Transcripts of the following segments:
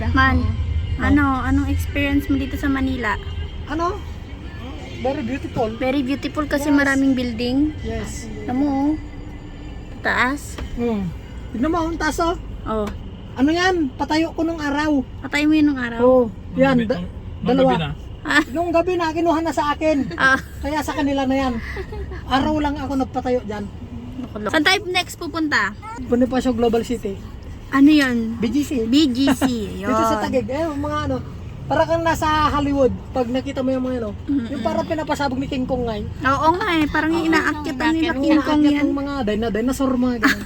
maganda. Man, anong experience mo dito sa Manila? Ano? Very beautiful. Very beautiful kasi maraming building. Yes. Alam mo, oh. Taas. Tignan mo, ang taas oh. Oh, Ano yan? Patayo ko nung araw. patay mo yun ng araw. Oo. Yan, Nung gabi dalawa. na. Nung gabi na, kinuha na sa akin. Ah, Kaya sa kanila na yan. Araw lang ako nagpatayo dyan. saan tayo next pupunta? Bonifacio Global City. Ano yun? BGC. BGC. Yun. Dito sa Taguig. Mga ano. Para kang nasa Hollywood. Pag nakita mo yung mga ano. Yung parang pinapasabog ni King Kong ngayon. Oo nga eh, parang inaakit ang nila King Kong yan. Yung mga dinosaur mga ganyan.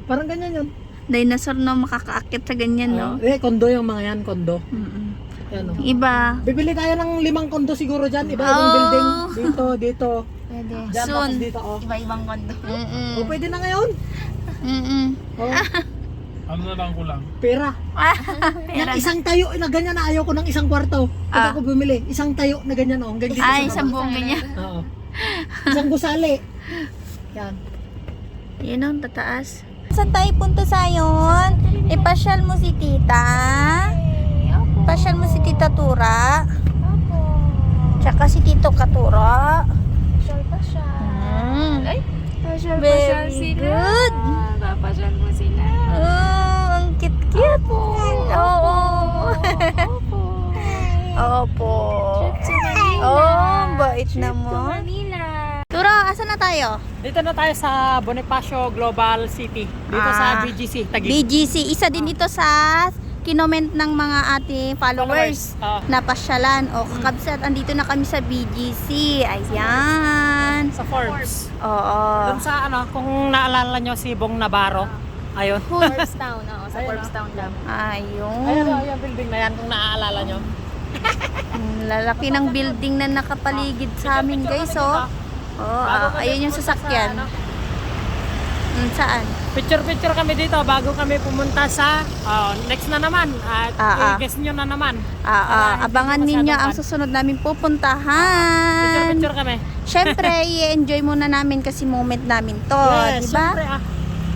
Parang ganyan yun. Dinosaur no, makakaakit sa ganyan no. Kondo yung mga yan. Kondo. Yan, oh. Iba. Bibili tayo ng 5 kondo siguro dyan. Iba-ibang Oh. building. Dito. Pwede. Dyan, Soon. tapos dito. Oh. Iba-ibang kondo. O pwede na ngayon. Oh. Ano na lang ko lang. Pera. Pera. Yung isang tayo na ganyan na ayaw ko ng isang kwarto. Pag ako bumili, isang tayo na ganyan oh. Hanggang dito Ay, sa isang baba. buong ganyan. Oo. Isang gusali. Yan. Yun ang tataas. Saan tayo punta sayon? Ipasyal mo si tita. Pasyal mo si tita Tura. Tsaka si tito Katura. Pasyal. Ay, pasyal Very good. Papasyal mo sila. Oh, ang cute-cute. Oo. Opo. Trip to Manila. Oh, bait Trip to naman. Manila. Turo, asan na tayo? Dito na tayo sa Bonifacio Global City. Dito sa BGC, Taguig. BGC. Isa din ito sa kinoment ng mga ating followers na pasyalan. O, kakabsat, andito na kami sa BGC. Ayan. Sa Forbes. Oo. Doon sa ano, kung naalala nyo si Bong Navarro. Ayun. Forbes Town. Oo, sa Forbes Town lang. Ayun, Ayun. yung building na yan kung naaalala nyo. Lalaki ng building na nakapaligid sa amin, guys. Oh. Oh, ayun yung sasakyan. Saan? Picture kami dito bago kami pumunta sa next na naman at i-guess nyo na naman. Abangan ninyo ang susunod namin pupuntahan. Picture kami. Syempre, i-enjoy muna namin kasi moment namin to, Yes, di ba? syempre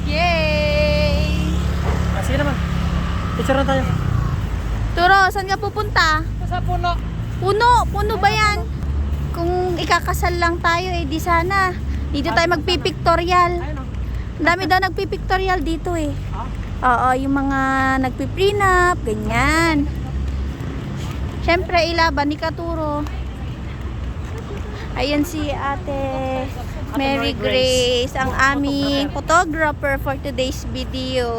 Yay! Sige naman. Picture na tayo. Turo, saan ka pupunta? Sa puno. Puno ba yan? Kung ikakasal lang tayo, eh di sana. Dito tayo magpipictorial. Ayun o. Ang dami daw nagpipictorial dito eh. Oo, yung mga nagpiprenup, ganyan. Syempre, ilaban ni Katuro. Ayun si Ate Mary Grace, ang aming photographer for today's video.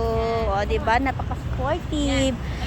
O, diba? Napaka-supportive.